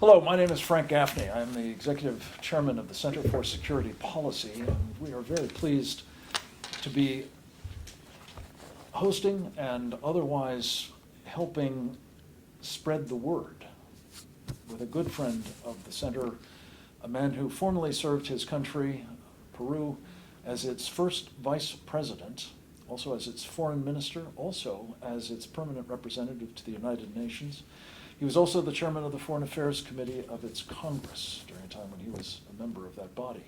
Hello, my name is Frank Gaffney. I'm the Executive Chairman of the Center for Security Policy, and we are very pleased to be hosting and otherwise helping spread the word with a good friend of the Center, a man who formerly served his country, Peru, as its first vice president, also as its foreign minister, also as its permanent representative to the United Nations. He was also the chairman of the Foreign Affairs Committee of its Congress during a time when he was a member of that body.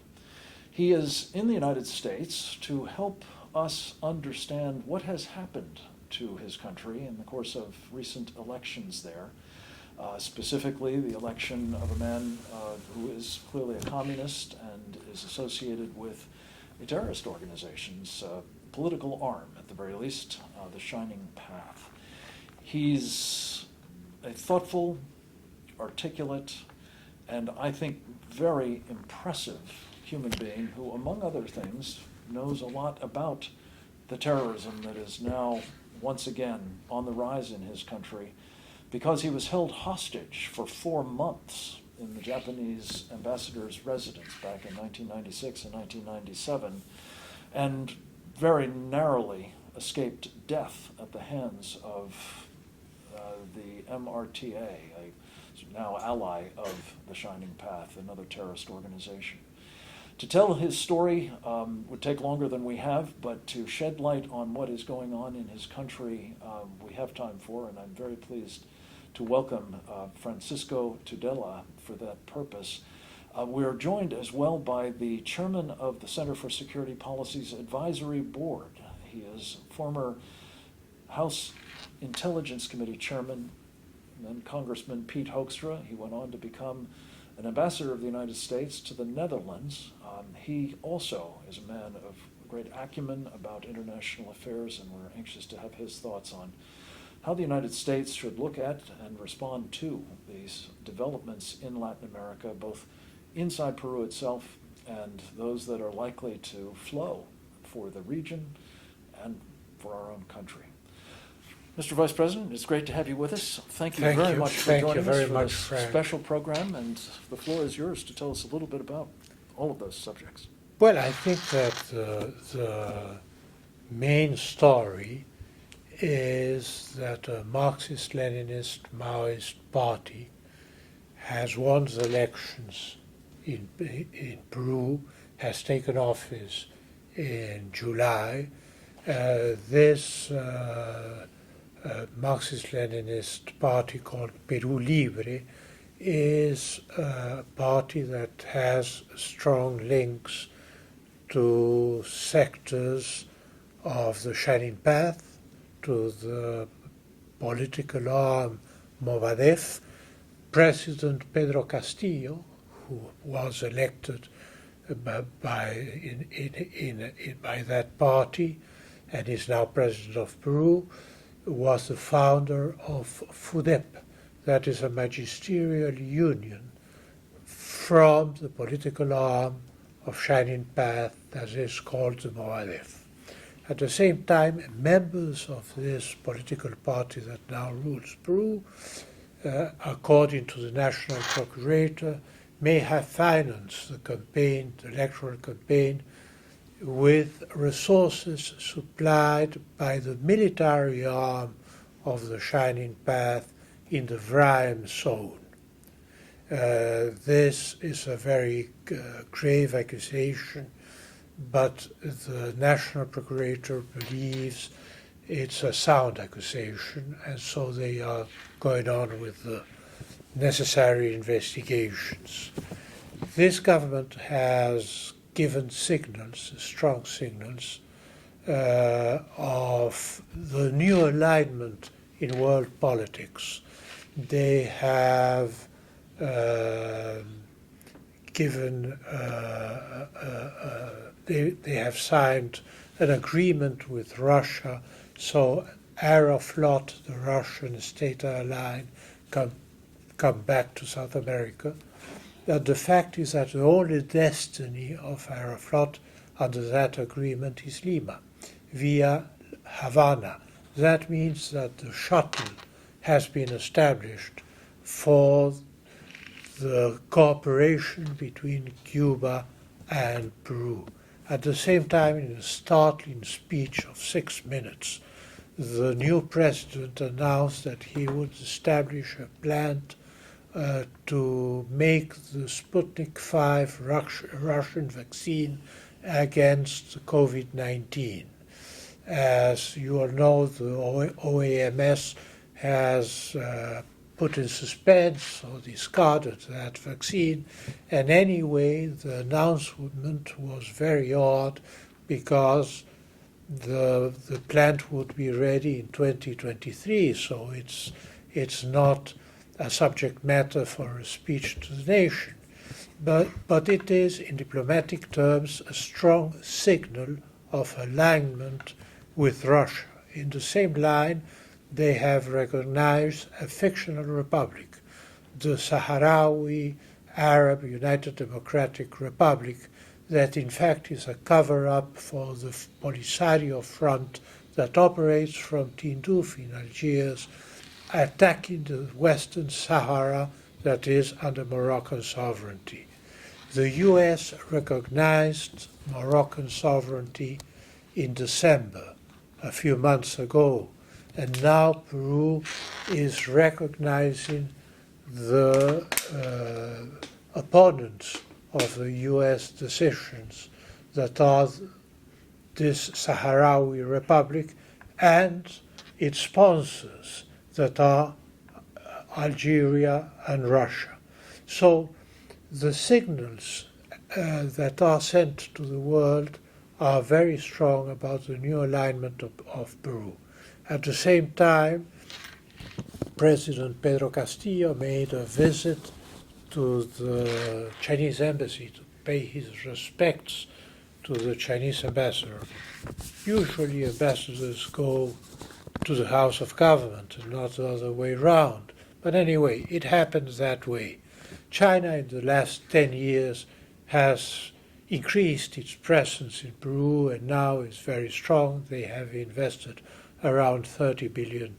He is in the United States to help us understand what has happened to his country in the course of recent elections there, specifically the election of a man who is clearly a communist and is associated with a terrorist organization's political arm, at the very least, the Shining Path. He's a thoughtful, articulate, and I think very impressive human being who, among other things, knows a lot about the terrorism that is now once again on the rise in his country, because he was held hostage for 4 months in the Japanese ambassador's residence back in 1996 and 1997, and very narrowly escaped death at the hands of the MRTA, a now ally of the Shining Path, another terrorist organization. To tell his story would take longer than we have, but to shed light on what is going on in his country, we have time for, and I'm very pleased to welcome Francisco Tudela for that purpose. We are joined as well by the chairman of the Center for Security Policy's Advisory Board. He is former House Intelligence Committee Chairman, and then Congressman Pete Hoekstra. He went on to become an ambassador of the United States to the Netherlands. He also is a man of great acumen about international affairs, and we're anxious to have his thoughts on how the United States should look at and respond to these developments in Latin America, both inside Peru itself and those that are likely to flow for the region and for our own country. Mr. Vice President, it's great to have you with us. Thank you very much for joining us for this special program, and the floor is yours to tell us a little bit about all of those subjects. Well, I think that the main story is that a Marxist-Leninist Maoist party has won the elections in Peru, has taken office in July. This Marxist-Leninist party called Peru Libre is a party that has strong links to sectors of the Shining Path, to the political arm Movadef. President Pedro Castillo, who was elected by that party and is now president of Peru, was the founder of FUDEP, that is a magisterial union from the political arm of Shining Path that is called the Movadef. At the same time, members of this political party that now rules Peru, according to the National Procurator, may have financed the campaign, the electoral campaign, with resources supplied by the military arm of the Shining Path in the Vrime zone. This is a very grave accusation, but the National Procurator believes it's a sound accusation, and so they are going on with the necessary investigations. This government has given signals, strong signals, of the new alignment in world politics. They have they have signed an agreement with Russia, so Aeroflot, the Russian state airline, come back to South America. The fact is that the only destiny of Aeroflot under that agreement is Lima, via Havana. That means that the shuttle has been established for the cooperation between Cuba and Peru. At the same time, in a startling speech of 6 minutes, the new president announced that he would establish a plant to make the Sputnik V Russian vaccine against COVID-19. As you all know, the OAMS has put in suspense or discarded that vaccine, and anyway, the announcement was very odd because the plant would be ready in 2023, so it's not a subject matter for a speech to the nation. But it is, in diplomatic terms, a strong signal of alignment with Russia. In the same line, they have recognized a fictional republic, the Sahrawi Arab United Democratic Republic, that in fact is a cover-up for the Polisario Front that operates from Tindouf in Algiers, attacking the Western Sahara that is under Moroccan sovereignty. The US recognized Moroccan sovereignty in December, a few months ago, and now Peru is recognizing the opponents of the US decisions that are this Sahrawi Republic and its sponsors that are Algeria and Russia. So the signals that are sent to the world are very strong about the new alignment of Peru. At the same time, President Pedro Castillo made a visit to the Chinese embassy to pay his respects to the Chinese ambassador. Usually ambassadors go to the House of Government and not the other way around. But anyway, it happens that way. China in the last 10 years has increased its presence in Peru and now is very strong. They have invested around $30 billion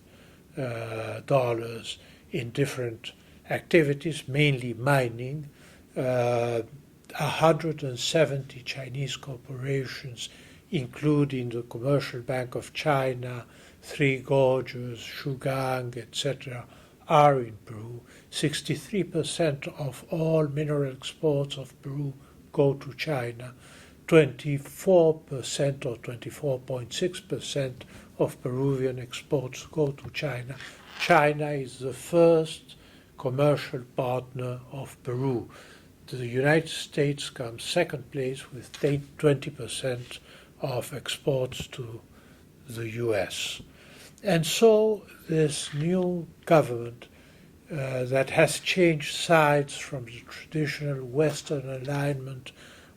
in different activities, mainly mining. 170 Chinese corporations, including the Commercial Bank of China, Three Gorges, Shugang, etc., are in Peru. 63% of all mineral exports of Peru go to China. 24% or 24.6% of Peruvian exports go to China. China is the first commercial partner of Peru. The United States comes second place with 20% of exports to the US. And so this new government that has changed sides from the traditional Western alignment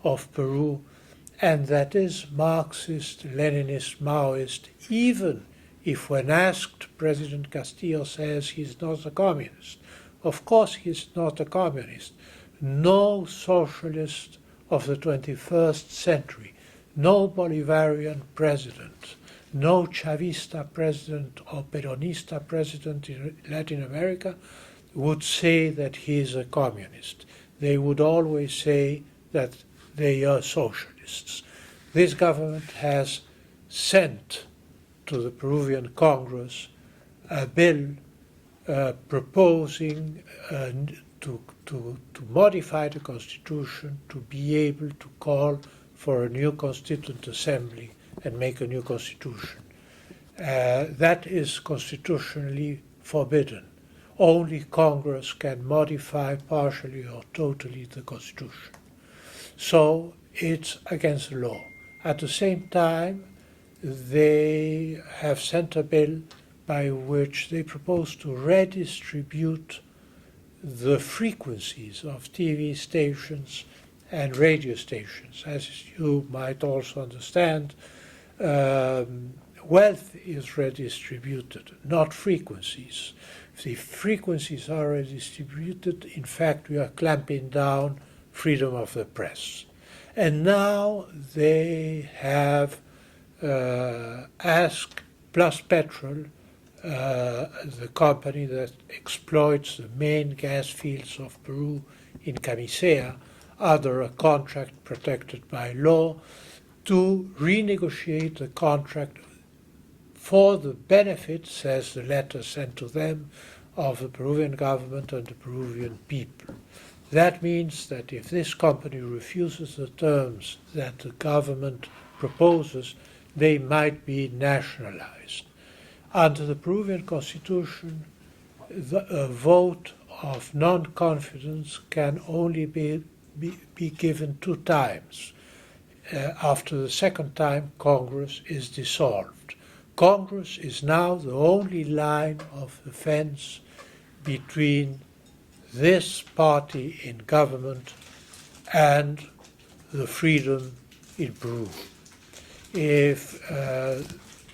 of Peru, and that is Marxist, Leninist, Maoist, even if when asked, President Castillo says he's not a communist. Of course he's not a communist. No socialist of the 21st century, no Bolivarian president, no Chavista president or Peronista president in Latin America would say that he is a communist. They would always say that they are socialists. This government has sent to the Peruvian Congress a bill proposing to modify the constitution to be able to call for a new constituent assembly and make a new constitution. That is constitutionally forbidden. Only Congress can modify partially or totally the constitution. So it's against the law. At the same time, they have sent a bill by which they propose to redistribute the frequencies of TV stations and radio stations. As you might also understand, wealth is redistributed, not frequencies. If the frequencies are redistributed, in fact, we are clamping down freedom of the press. And now they have asked Plus Petrol, the company that exploits the main gas fields of Peru in Camisea, under a contract protected by law, to renegotiate the contract for the benefit, says the letter sent to them, of the Peruvian government and the Peruvian people. That means that if this company refuses the terms that the government proposes, they might be nationalized. Under the Peruvian constitution, a vote of non-confidence can only be given 2 times. After the second time, Congress is dissolved. Congress is now the only line of defense between this party in government and the freedom in Peru. If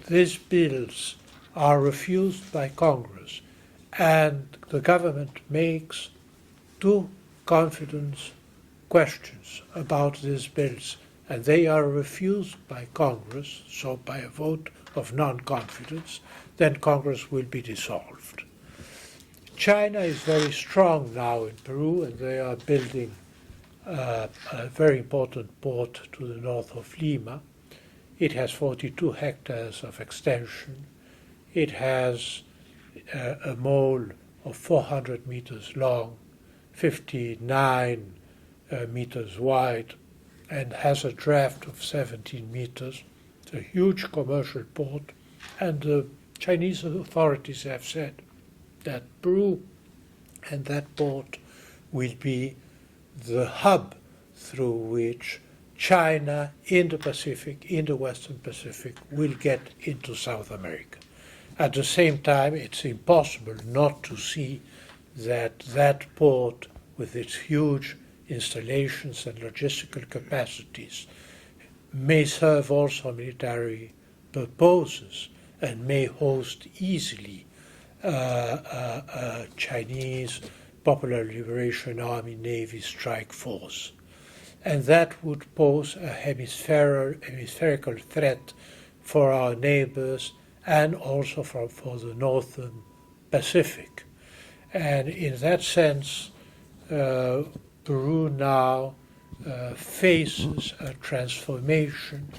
these bills are refused by Congress and the government makes 2 confidence questions about these bills and they are refused by Congress, so by a vote of non-confidence, then Congress will be dissolved. China is very strong now in Peru, and they are building a very important port to the north of Lima. It has 42 hectares of extension. It has a mole of 400 meters long, 59 meters wide, and has a draft of 17 meters. It's a huge commercial port, and the Chinese authorities have said that Peru and that port will be the hub through which China in the Pacific, in the Western Pacific, will get into South America. At the same time, it's impossible not to see that that port, with its huge installations and logistical capacities, may serve also military purposes and may host easily a Chinese Popular Liberation Army Navy strike force. And that would pose a hemispherical threat for our neighbors and also for the Northern Pacific. And in that sense, Peru now faces a transformation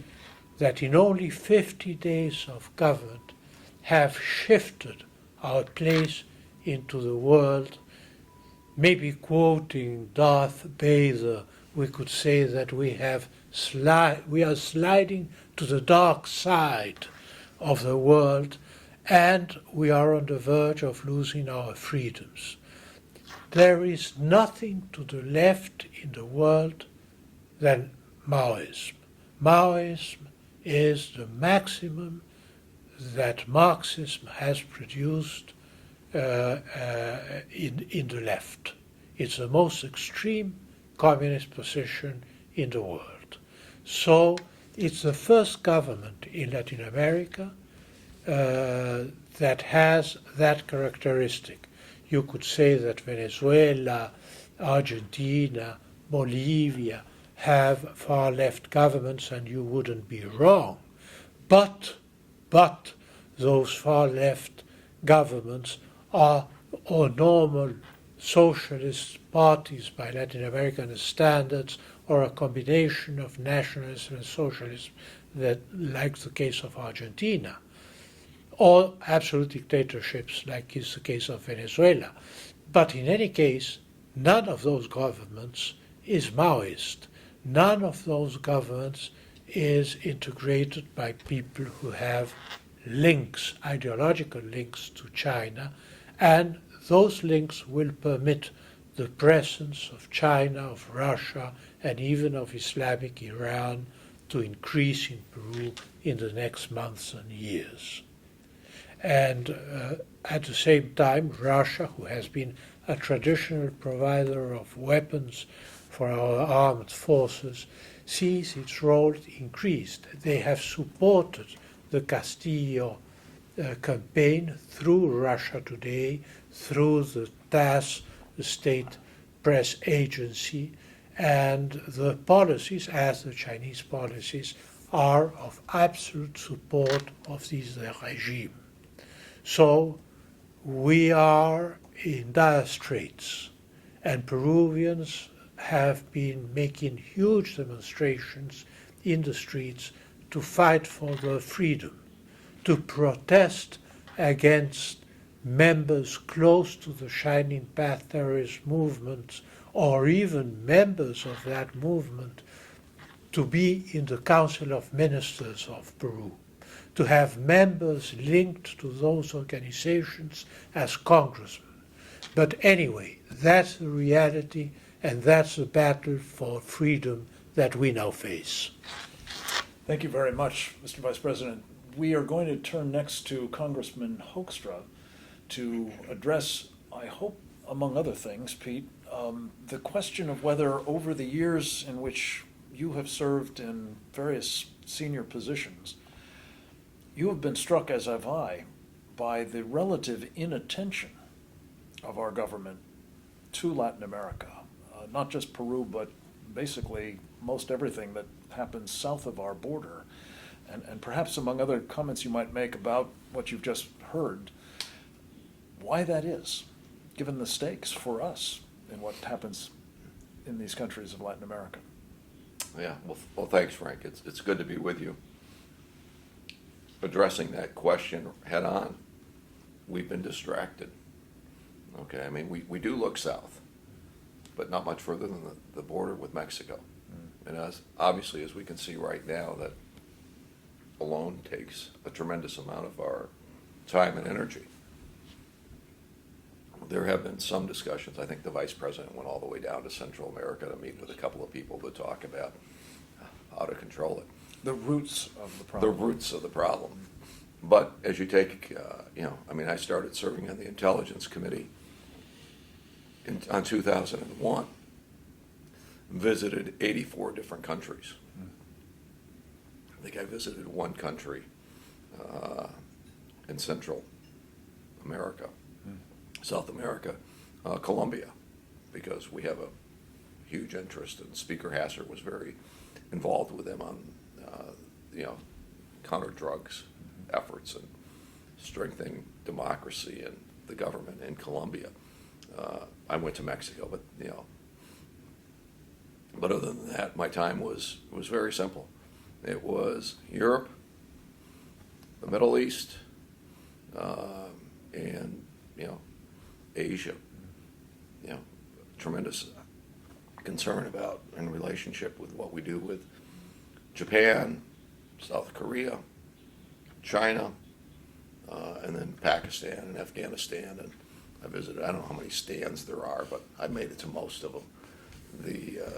that in only 50 days of government have shifted our place into the world. Maybe quoting Darth Vader, we could say that we are sliding to the dark side of the world, and we are on the verge of losing our freedoms. There is nothing to the left in the world than Maoism. Maoism is the maximum that Marxism has produced in the left. It's the most extreme communist position in the world. So it's the first government in Latin America that has that characteristic. You could say that Venezuela, Argentina, Bolivia have far-left governments, and you wouldn't be wrong. But those far-left governments are normal socialist parties by Latin American standards, or a combination of nationalism and socialism, that, like the case of Argentina, or absolute dictatorships, like is the case of Venezuela. But in any case, none of those governments is Maoist. None of those governments is integrated by people who have links, ideological links to China, and those links will permit the presence of China, of Russia, and even of Islamic Iran to increase in Peru in the next months and years. And at the same time, Russia, who has been a traditional provider of weapons for our armed forces, sees its role increased. They have supported the Castillo campaign through Russia Today, through the TASS, the state press agency, and the policies, as the Chinese policies, are of absolute support of this regime. So we are in dire straits, and Peruvians have been making huge demonstrations in the streets to fight for their freedom, to protest against members close to the Shining Path terrorist movement, or even members of that movement, to be in the Council of Ministers of Peru, to have members linked to those organizations as congressmen. But anyway, that's the reality, and that's the battle for freedom that we now face. Thank you very much, Mr. Vice President. We are going to turn next to Congressman Hoekstra to address, I hope, among other things, Pete, the question of whether over the years in which you have served in various senior positions, you have been struck, as have I, by the relative inattention of our government to Latin America, not just Peru, but basically most everything that happens south of our border. And perhaps among other comments you might make about what you've just heard, why that is, given the stakes for us in what happens in these countries of Latin America. Yeah, well, thanks, Frank. It's good to be with you. Addressing that question head on, we've been distracted. Okay, I mean, we do look south, but not much further than the border with Mexico. And obviously, as we can see right now, that alone takes a tremendous amount of our time and energy. There have been some discussions. I think the Vice President went all the way down to Central America to meet with a couple of people to talk about how to control it. The roots of the problem. The roots of the problem. But as you take, I mean, I started serving on the Intelligence Committee on 2001, visited 84 different countries. I think I visited one country in Central America, South America, Colombia, because we have a huge interest, and Speaker Hasser was very involved with them on, counter drugs efforts and strengthening democracy and the government in Colombia. I went to Mexico, but other than that, my time was very simple. It was Europe, the Middle East, and Asia. Tremendous concern about in relationship with what we do with Japan, South Korea, China, and then Pakistan and Afghanistan. And I visited, I don't know how many stands there are, but I made it to most of them.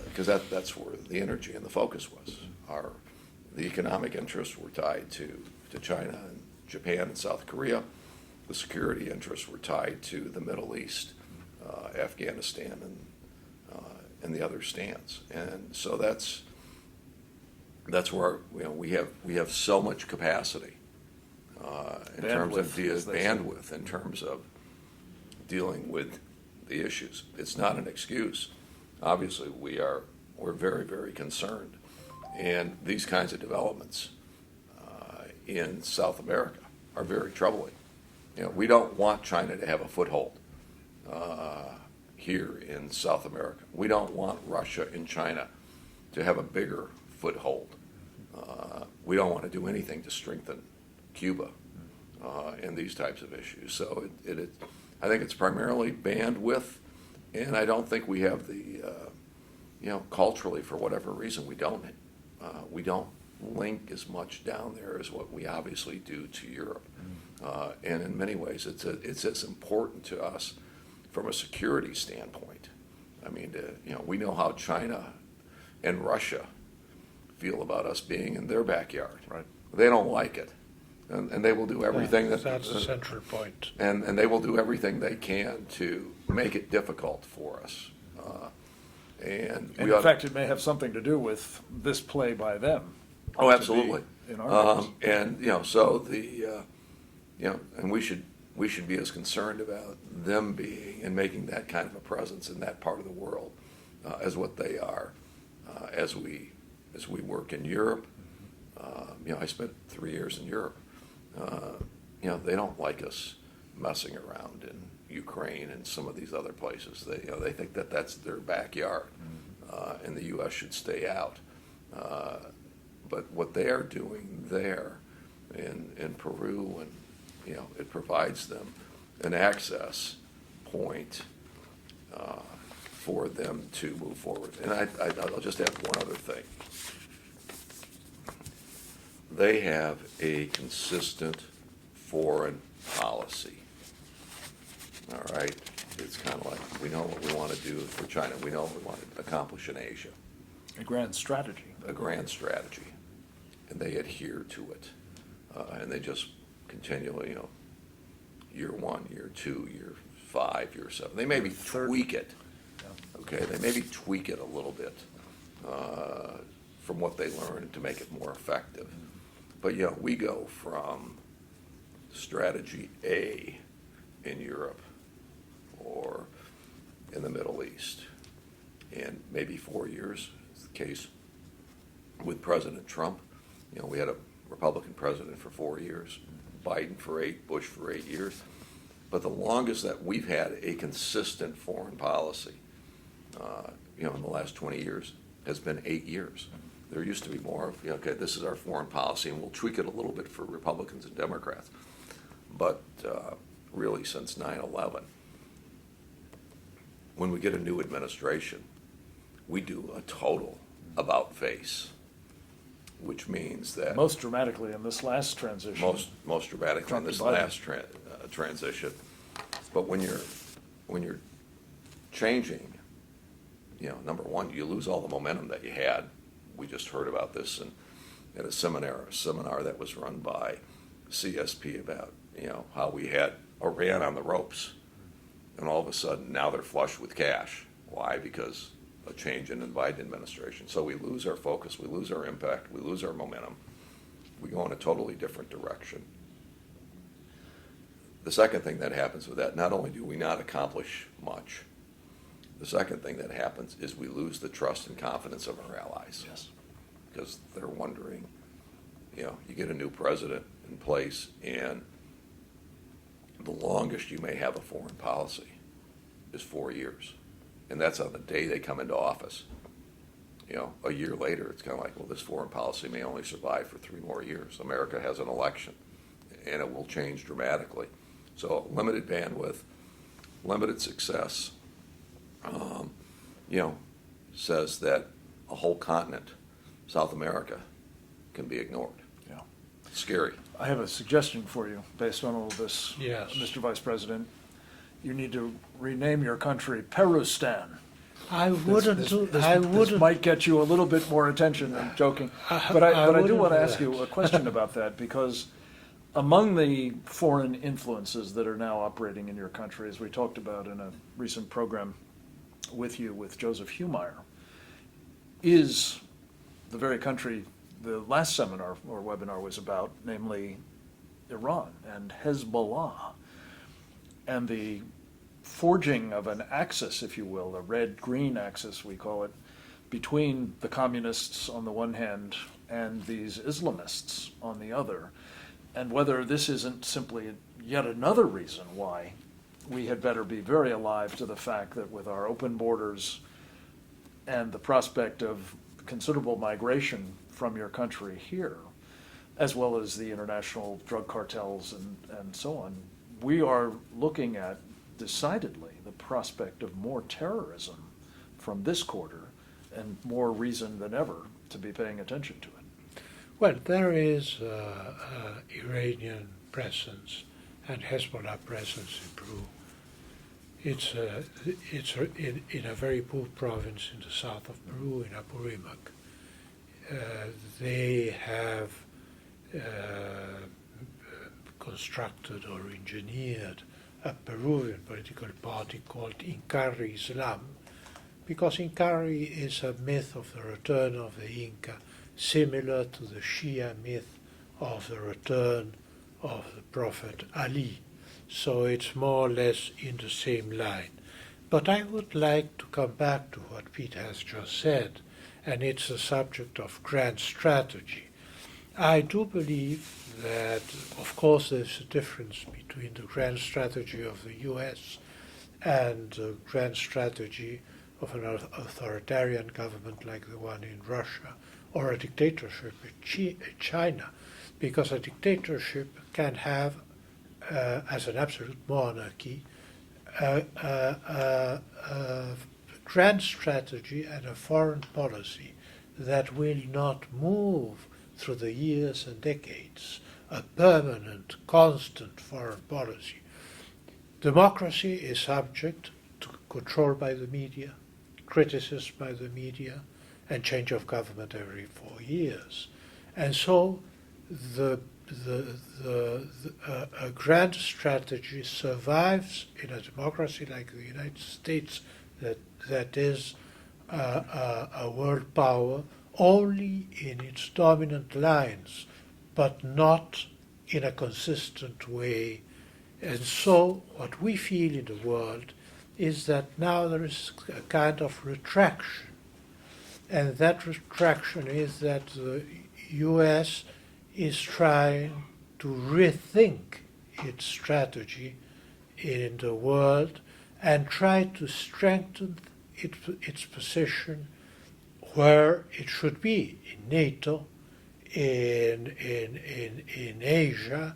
Because that's where the energy and the focus was. The economic interests were tied to China and Japan and South Korea. The security interests were tied to the Middle East, Afghanistan, and the other stands. And so that's where we have so much capacity in terms of bandwidth, in terms of dealing with the issues. It's not an excuse. Obviously, we're very, very concerned, and these kinds of developments in South America are very troubling. We don't want China to have a foothold here in South America. We don't want Russia and China to have a bigger foothold. We don't want to do anything to strengthen Cuba in these types of issues. So I think it's primarily bandwidth, and I don't think we have the culturally, for whatever reason, we don't link as much down there as what we obviously do to Europe. And in many ways, it's as important to us from a security standpoint. I mean, we know how China and Russia feel about us being in their backyard. Right. They don't like it, and they will do everything that's the central point. And they will do everything they can to make it difficult for us. And in fact, it may have something to do with this play by them. Oh, absolutely. In our midst. And so and we should be as concerned about them being and making that kind of a presence in that part of the world as what they are as we work in Europe. I spent 3 years in Europe. they don't like us messing around in Ukraine and some of these other places. They think that that's their backyard, and the U.S. should stay out. But what they are doing there in Peru, and it provides them an access point for them to move forward. And I'll just add one other thing. They have a consistent foreign policy. All right? It's kind of like, we know what we want to do for China. We know what we want to accomplish in Asia. A grand strategy. A grand strategy. And they adhere to it. And they just continually, year 1, year 2, year 5, year 7. They maybe tweak it. Okay, they maybe tweak it a little bit from what they learn to make it more effective. But we go from strategy A in Europe or in the Middle East, and maybe 4 years is the case with President Trump. We had a Republican president for 4 years, Biden for 8, Bush for 8 years. But the longest that we've had a consistent foreign policy, in the last 20 years, has been 8 years. There used to be more of, okay, this is our foreign policy, and we'll tweak it a little bit for Republicans and Democrats. But really, since 9/11, when we get a new administration, we do a total about-face, which means that Most dramatically in this last transition. most dramatically Trump in this to Biden. last transition. But when you're changing, number one, you lose all the momentum that you had. We just heard about this at a seminar that was run by CSP about how we had Iran on the ropes, and all of a sudden now they're flush with cash. Why? Because a change in the Biden administration. So we lose our focus, we lose our impact, we lose our momentum. We go in a totally different direction. The second thing that happens with that, not only do we not accomplish much, the second thing that happens is we lose the trust and confidence of our allies. Yes. Because they're wondering, you get a new president in place, and the longest you may have a foreign policy is 4 years. And that's on the day they come into office. A year later, it's kind of like, well, this foreign policy may only survive for 3 more years. America has an election, and it will change dramatically. So limited bandwidth, limited success, says that a whole continent, South America, can be ignored. Yeah. It's scary. I have a suggestion for you based on all of this, Yes. Mr. Vice President. You need to rename your country Perustan. I wouldn't do. This I wouldn't. might get you a little bit more attention. I'm joking, but I do wouldn't want to do ask that. you a question about that, because among the foreign influences that are now operating in your country, as we talked about in a recent program with Joseph Humeyer, is the very country the last seminar or webinar was about, namely Iran and Hezbollah, and the forging of an axis, if you will, a red-green axis, we call it, between the communists on the one hand and these Islamists on the other, and whether this isn't simply yet another reason why we had better be very alive to the fact that with our open borders and the prospect of considerable migration from your country here, as well as the international drug cartels and so on, we are looking at decidedly the prospect of more terrorism from this quarter, and more reason than ever to be paying attention to it. Well, there is Iranian presence and Hezbollah presence in Peru. It's in a very poor province in the south of Peru, in Apurimac. They have constructed or engineered a Peruvian political party called Incarri Islam, because Incarri is a myth of the return of the Inca, similar to the Shia myth of the return of the Prophet Ali. So it's more or less in the same line. But I would like to come back to what Pete has just said, and it's the subject of grand strategy. I do believe that, of course, there's a difference between the grand strategy of the US and the grand strategy of an authoritarian government like the one in Russia or a dictatorship in China, because a dictatorship can have, as an absolute monarchy, a grand strategy and a foreign policy that will not move through the years and decades, a permanent, constant foreign policy. Democracy is subject to control by the media, criticism by the media, and change of government every 4 years. And so a grand strategy survives in a democracy like the United States that is a world power only in its dominant lines, but not in a consistent way. And so what we feel in the world is that now there is a kind of retraction. And that retraction is that the US is trying to rethink its strategy in the world and try to strengthen its position where it should be, in NATO, in Asia,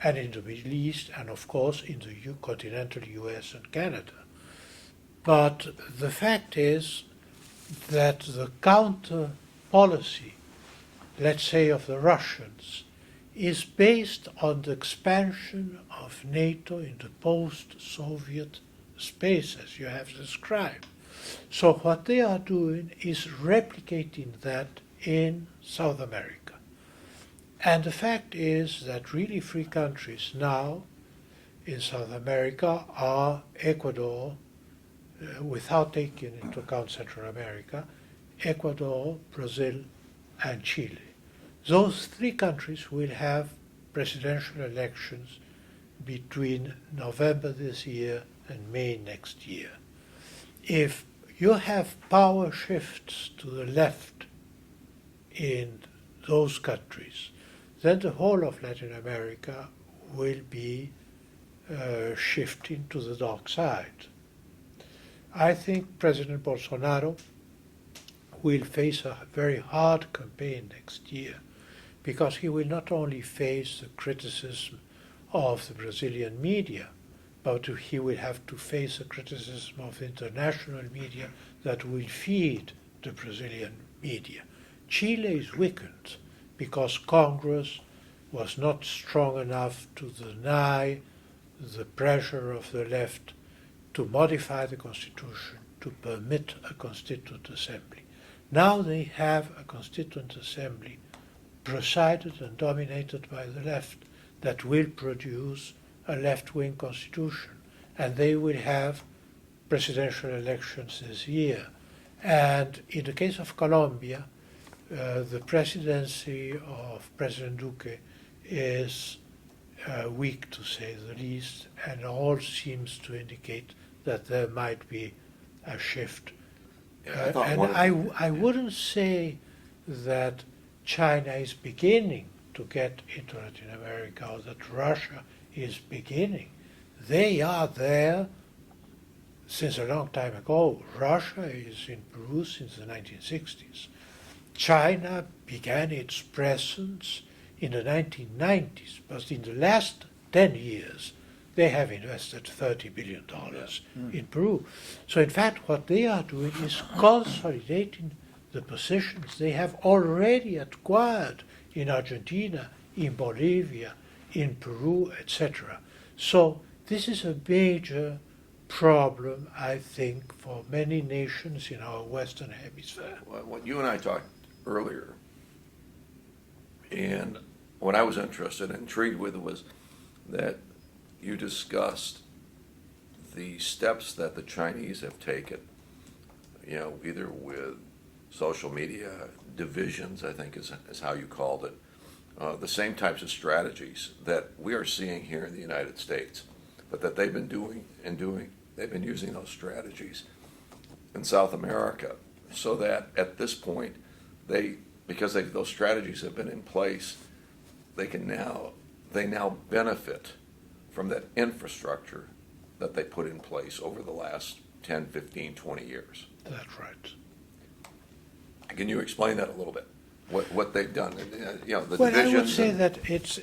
and in the Middle East, and of course in the continental US and Canada. But the fact is that the counter policy, let's say of the Russians, is based on the expansion of NATO in the post-Soviet space, as you have described. So what they are doing is replicating that in South America. And the fact is that really free countries now in South America are Ecuador, without taking into account Central America, Ecuador, Brazil, and Chile. Those 3 countries will have presidential elections between November this year and May next year. If you have power shifts to the left in those countries, then the whole of Latin America will be shifting to the dark side. I think President Bolsonaro will face a very hard campaign next year, because he will not only face the criticism of the Brazilian media, but he will have to face the criticism of international media that will feed the Brazilian media. Chile is weakened because Congress was not strong enough to deny the pressure of the left to modify the constitution to permit a constituent assembly. Now they have a constituent assembly presided and dominated by the left that will produce a left-wing constitution, and they will have presidential elections this year. And in the case of Colombia, the presidency of President Duque is weak, to say the least, and all seems to indicate that there might be a shift. I wouldn't say that China is beginning to get into Latin America or that Russia is beginning. They are there since a long time ago. Russia is in Peru since the 1960s. China began its presence in the 1990s, but in the last 10 years, they have invested $30 billion in Peru. So in fact, what they are doing is consolidating the positions they have already acquired in Argentina, in Bolivia, in Peru, etc. So this is a major problem, I think, for many nations in our Western Hemisphere. What you and I talked earlier, and what I was interested and intrigued with was that you discussed the steps that the Chinese have taken, either with social media divisions, I think is how you called it, the same types of strategies that we are seeing here in the United States, but that they've been they've been using those strategies in South America, so that at this point they because those strategies have been in place, they now benefit from that infrastructure that they put in place over the last 10, 15, 20 years. That's right. Can you explain that a little bit? What they've done? The Well, I would divisions say and- that it's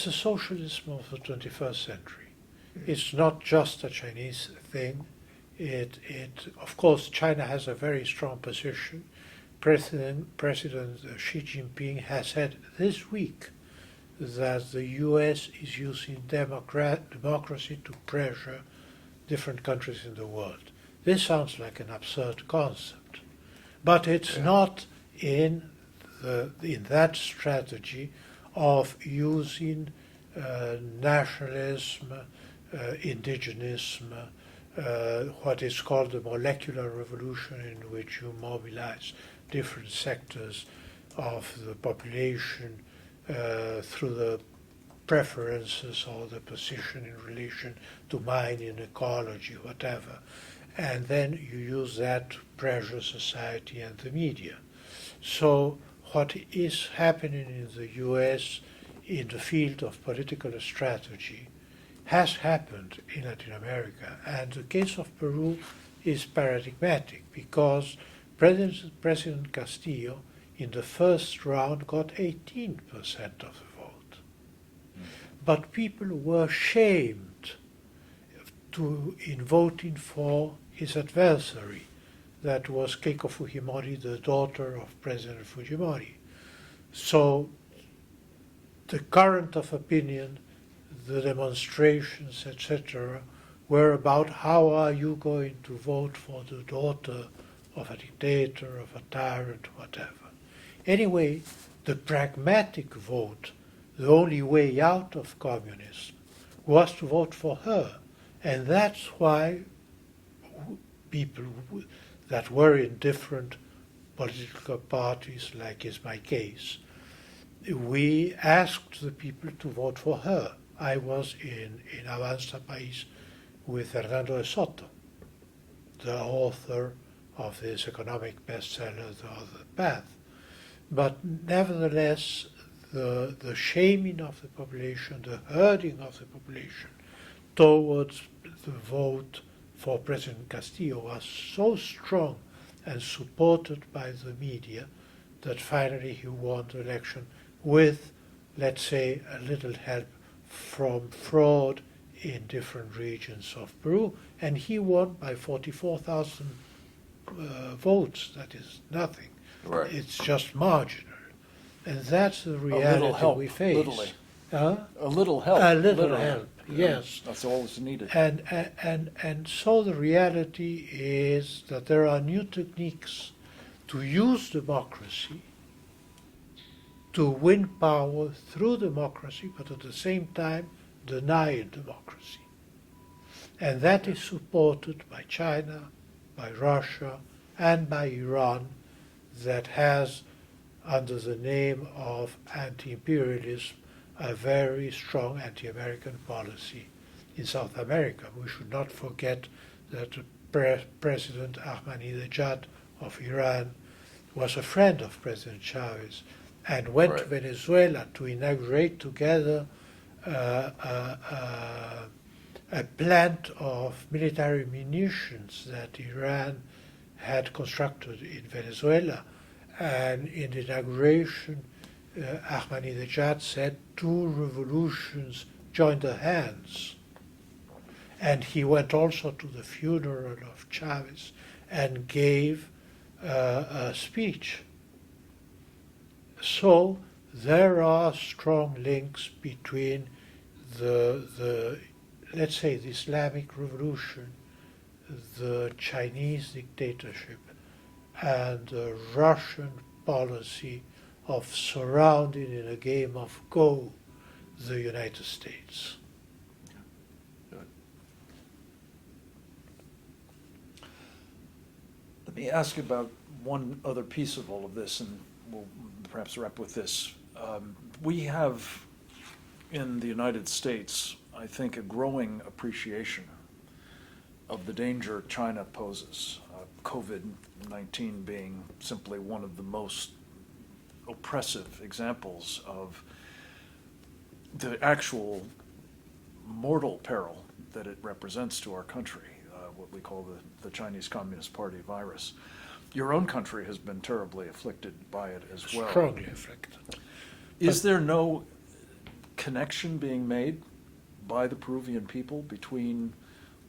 a socialism of the 21st century. It's not just a Chinese thing. Of course, China has a very strong position. President Xi Jinping has said this week that the U.S. is using democracy to pressure different countries in the world. This sounds like an absurd concept, but it's not in that strategy of using nationalism, indigenism, what is called the molecular revolution, in which you mobilize different sectors of the population through the preferences or the position in relation to mining, ecology, whatever. And then you use that to pressure society and the media. So what is happening in the US in the field of political strategy has happened in Latin America. And the case of Peru is paradigmatic because President Castillo in the first round got 18% of the vote. But people were shamed in voting for his adversary, that was Keiko Fujimori, the daughter of President Fujimori. So the current of opinion, the demonstrations, etc., were about how are you going to vote for the daughter of a dictator, of a tyrant, whatever. Anyway, the pragmatic vote, the only way out of communism, was to vote for her. And that's why people that were in different political parties, like is my case, we asked the people to vote for her. I was in Avanza País with Fernando de Soto, the author of this economic bestseller, The Other Path. But nevertheless, the shaming of the population, the herding of the population towards the vote for President Castillo was so strong and supported by the media that finally he won the election with, let's say, a little help from fraud in different regions of Peru, and he won by 44,000 votes. That is nothing. Right. It's just marginal. And that's the A little reality help, we face. literally. Huh? A little help. A little literally. help, yes. That's all that's needed. And so the reality is that there are new techniques to use democracy to win power through democracy, but at the same time deny democracy. And that is supported by China, by Russia, and by Iran, that has, under the name of anti-imperialism, a very strong anti-American policy in South America. We should not forget that President Ahmadinejad of Iran was a friend of President Chavez and went to Venezuela to inaugurate together a plant of military munitions that Iran had constructed in Venezuela. And in the inauguration, Ahmadinejad said, two revolutions joined their hands. And he went also to the funeral of Chavez and gave a speech. So there are strong links between the let's say, the Islamic Revolution, the Chinese dictatorship, and the Russian policy of surrounding in a game of Go the United States. Let me ask you about one other piece of all of this, and we'll perhaps wrap with this. We have in the United States, I think, a growing appreciation of the danger China poses. COVID-19 being simply one of the most oppressive examples of the actual mortal peril that it represents to our country, what we call the Chinese Communist Party virus. Your own country has been terribly afflicted by it as well. Strongly afflicted. Is there no connection being made by the Peruvian people between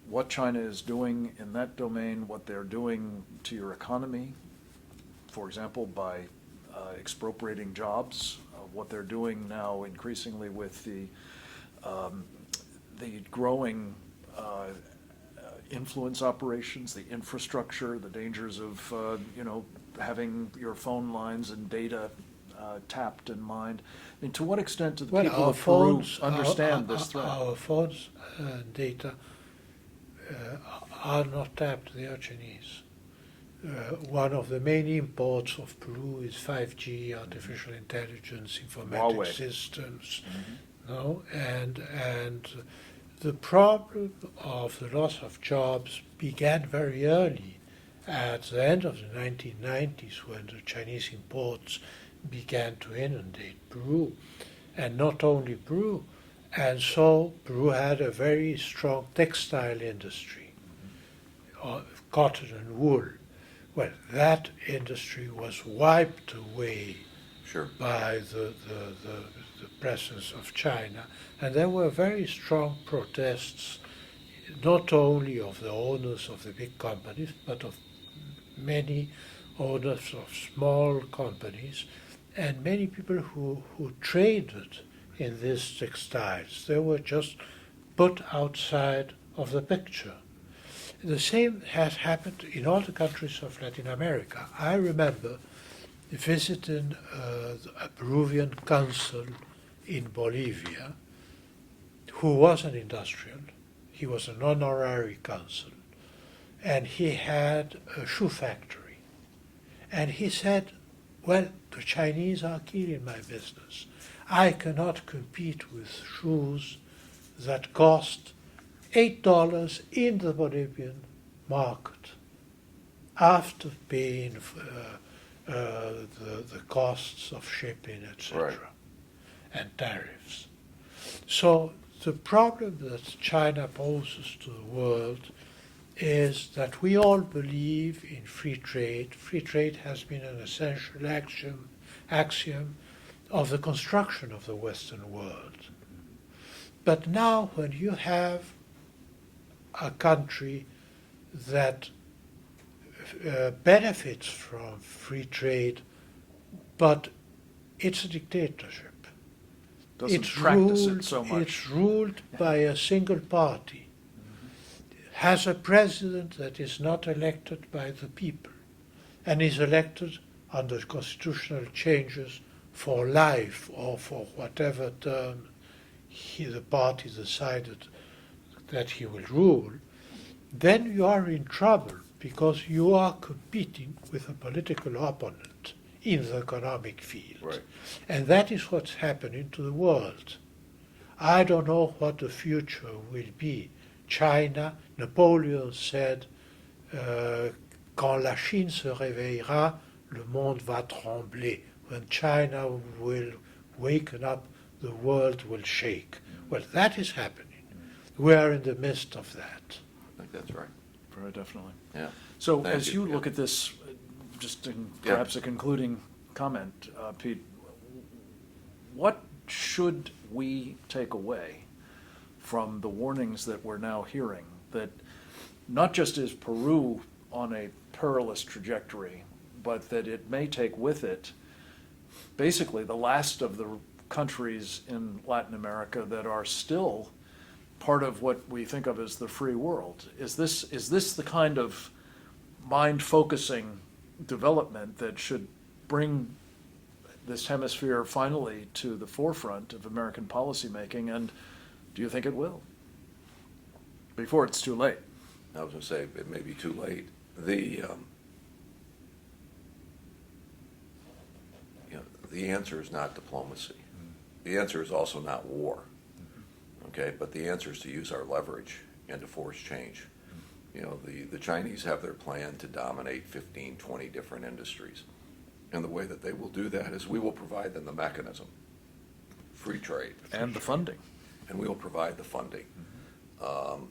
what China is doing in that domain, what they're doing to your economy, for example, by expropriating jobs, what they're doing now increasingly with the growing influence operations, the infrastructure, the dangers of having your phone lines and data tapped and mined? I mean, to what extent do the people of Peru understand this threat? Our phones and data are not tapped, they are Chinese. One of the main imports of Peru is 5G, artificial intelligence, informatic Huawei systems. No? And the problem of the loss of jobs began very early, at the end of the 1990s, when the Chinese imports began to inundate Peru, and not only Peru. And so Peru had a very strong textile industry, cotton and wool. Well, that industry was wiped away Sure. by the presence of China, and there were very strong protests, not only of the owners of the big companies, but of many owners of small companies, and many people who traded in these textiles. They were just put outside of the picture. The same has happened in all the countries of Latin America. I remember visiting a Peruvian consul in Bolivia who was an industrial. He was an honorary consul, and he had a shoe factory. And he said, well, the Chinese are killing my business. I cannot compete with shoes that cost $8 in the Bolivian market after paying the costs of shipping, etc., Right. and tariffs. So the problem that China poses to the world is that we all believe in free trade. Free trade has been an essential axiom of the construction of the Western world. But now when you have a country that benefits from free trade, but it's a dictatorship. Doesn't practice it so much. It's ruled by a single party, has a president that is not elected by the people, and is elected under constitutional changes for life or for whatever term the party decided that he will rule, then you are in trouble because you are competing with a political opponent in the economic field. Right. And that is what's happening to the world. I don't know what the future will be. China, Napoleon said, quand la Chine se réveillera, le monde va trembler. When China will waken up, the world will shake. Well, that is happening. We are in the midst of that. I think that's right. Very definitely. Yeah. So Thank as you. you Yeah. look at this, just in Yeah. perhaps a concluding comment, Pete, what should we take away from the warnings that we're now hearing, that not just is Peru on a perilous trajectory, but that it may take with it basically the last of the countries in Latin America that are still part of what we think of as the free world? Is this the kind of mind-focusing development that should bring this hemisphere finally to the forefront of American policymaking, and do you think it will? Before it's too late. I was going to say, it may be too late. The answer is not diplomacy. The answer is also not war. Okay, but the answer is to use our leverage and to force change. The Chinese have their plan to dominate 15, 20 different industries. And the way that they will do that is we will provide them the mechanism, free trade. And the funding. And we will provide the funding. And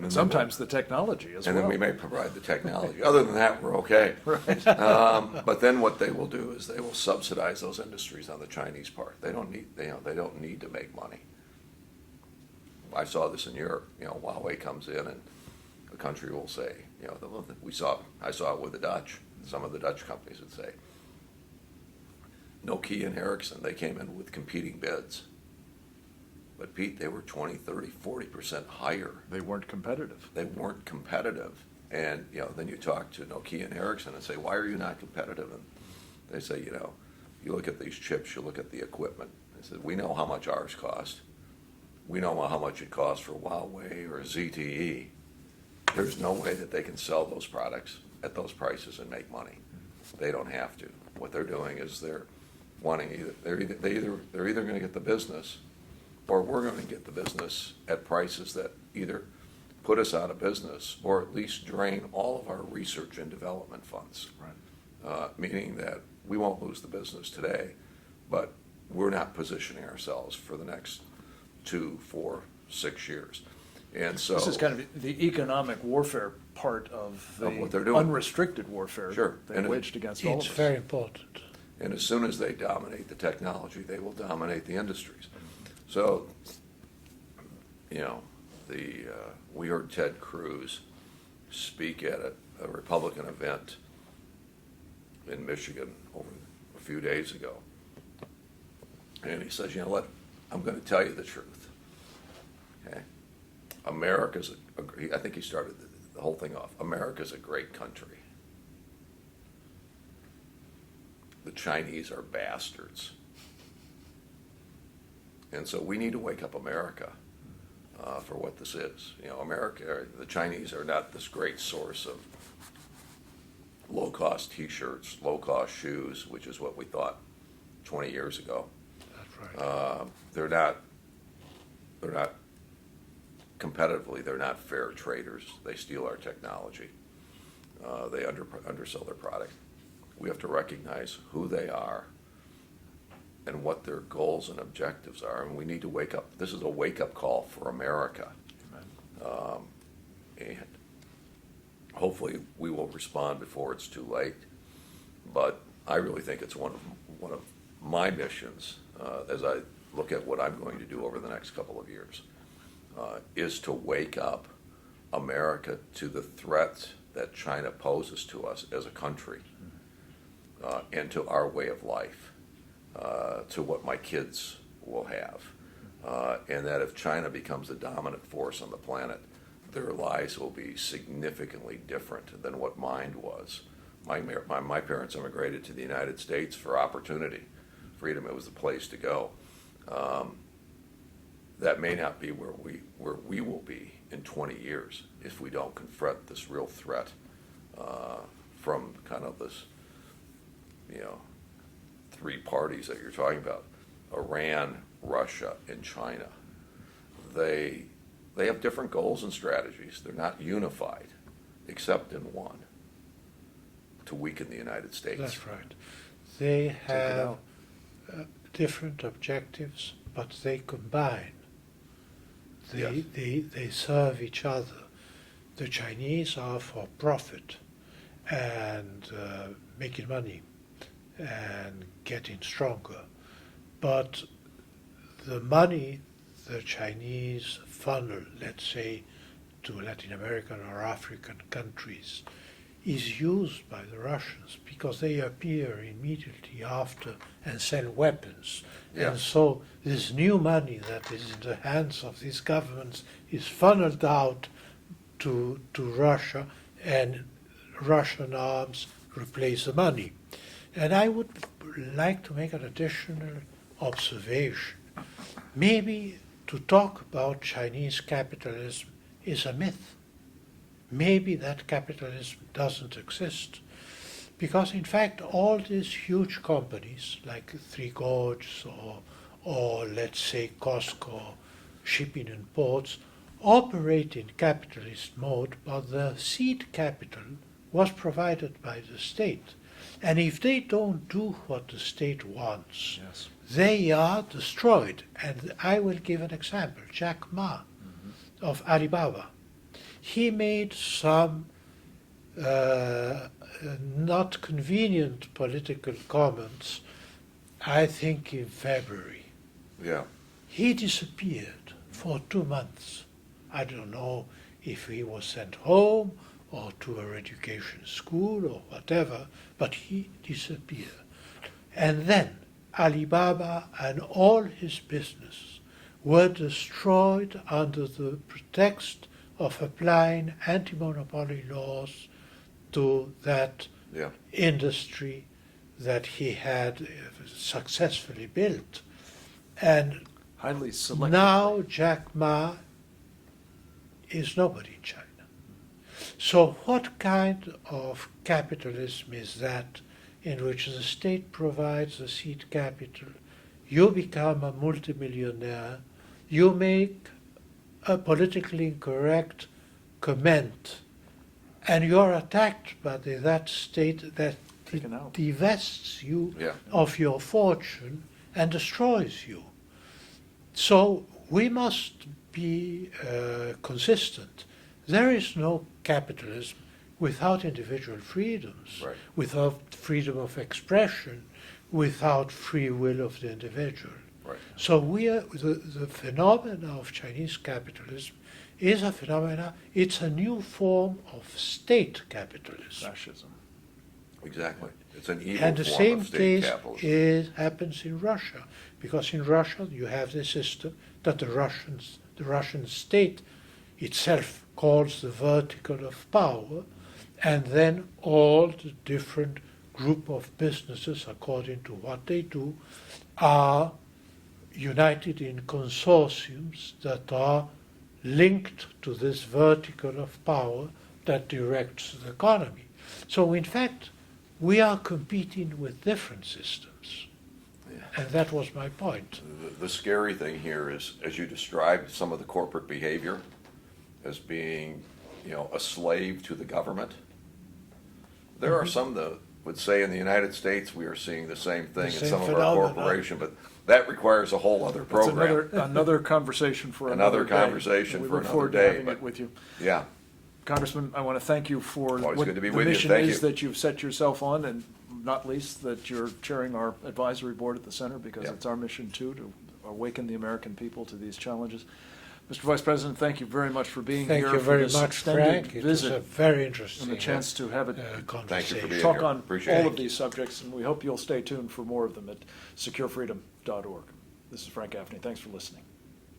then Sometimes the technology as and well. then we may provide the technology. Other than that, we're okay. Right. But then what they will do is they will subsidize those industries on the Chinese part. They don't need to make money. I saw this in Europe. Huawei comes in and the country will say, I saw it with the Dutch. Some of the Dutch companies would say, Nokia and Ericsson, they came in with competing bids. But Pete, they were 20, 30, 40% higher. They weren't competitive. They weren't competitive. And, then you talk to Nokia and Ericsson and say, why are you not competitive? And they say, you look at these chips, you look at the equipment. They said, we know how much ours cost. We know how much it costs for Huawei or ZTE. There's no way that they can sell those products at those prices and make money. They don't have to. What they're doing is they're either going to get the business, or we're going to get the business at prices that either put us out of business or at least drain all of our research and development funds. Right. Meaning that we won't lose the business today, but we're not positioning ourselves for the next 2, 4, 6 years. And so This is kind of the economic warfare part of the what they're doing. unrestricted warfare Sure. they And waged against all of It's us. very important. And as soon as they dominate the technology, they will dominate the industries. So, we heard Ted Cruz speak at a Republican event in Michigan over a few days ago. And he says, I'm going to tell you the truth. Okay? I think he started the whole thing off. America's a great country. The Chinese are bastards. And so we need to wake up America for what this is. The Chinese are not this great source of low-cost T-shirts, low-cost shoes, which is what we thought 20 years ago. That's right. They're not competitively, they're not fair traders. They steal our technology. They undersell their product. We have to recognize who they are and what their goals and objectives are, and we need to wake up. This is a wake-up call for America. And hopefully we will respond before it's too late. But I really think it's one of my missions as I look at what I'm going to do over the next couple of years, is to wake up America to the threat that China poses to us as a country, and to our way of life, to what my kids will have. And that if China becomes the dominant force on the planet, their lives will be significantly different than what mine was. My parents immigrated to the United States for opportunity, freedom. It was the place to go. That may not be where we will be in 20 years if we don't confront this real threat from kind of this, three parties that you're talking about: Iran, Russia, and China. They have different goals and strategies. They're not unified, except in one: to weaken the United States. That's right. They have different objectives, but they combine. They serve each other. The Chinese are for profit and making money and getting stronger. But the money the Chinese funnel, let's say, to Latin American or African countries, is used by the Russians because they appear immediately after and sell weapons. Yeah. And so this new money that is in the hands of these governments is funneled out to Russia, and Russian arms replace the money. And I would like to make an additional observation. Maybe to talk about Chinese capitalism is a myth. Maybe that capitalism doesn't exist. Because in fact all these huge companies like Three Gorges or let's say Costco, shipping and ports, operate in capitalist mode, but the seed capital was provided by the state. And if they don't do what the state wants, Yes. they are destroyed. And I will give an example. Jack Ma of Alibaba. He made some not convenient political comments, I think in February. Yeah. He disappeared for 2 months. I don't know if he was sent home or to a education school or whatever, but he disappeared. And then Alibaba and all his business were destroyed under the pretext of applying anti-monopoly laws to that Yeah. industry that he had successfully built. And Highly selective. now Jack Ma is nobody in China. So what kind of capitalism is that in which the state provides the seed capital, you become a multimillionaire, you make a politically incorrect comment, and you're attacked by that state that Taken out. divests you Yeah. of your fortune and destroys you. So we must be consistent. There is no capitalism without individual freedoms, Right. without freedom of expression, without free will of the individual. Right. So the phenomena of Chinese capitalism is a phenomena, it's a new form of state capitalism. Fascism. Exactly. It's an evil And the form same of state case capitalism. happens in Russia, because in Russia you have the system that the Russian state itself calls the vertical of power, and then all the different group of businesses, according to what they do, are united in consortiums that are linked to this vertical of power that directs the economy. So in fact, we are competing with different systems. Yeah. And that was my point. The scary thing here is, as you described, some of the corporate behavior as being, a slave to the government. There are some that would say in the United States we are seeing the same thing in same some of our phenomena. corporation, but that requires a whole other It's program. another conversation for Another day. conversation We for look another forward to day, having but- it with you. Yeah. Congressman, I want to thank you for Always what good to be the with you. mission Thank is you. that you've set yourself on, and not least that you're chairing our advisory board at the center, because Yeah. it's our mission too, to awaken the American people to these challenges. Mr. Vice President, thank you very much for being Thank here you for very this much, extended Frank. It was a visit very interesting and the chance to have it Thank you for conversation. being talk here. on Appreciate all it. of these subjects, and we hope you'll stay tuned for more of them at securefreedom.org. This is Frank Gaffney. Thanks for listening.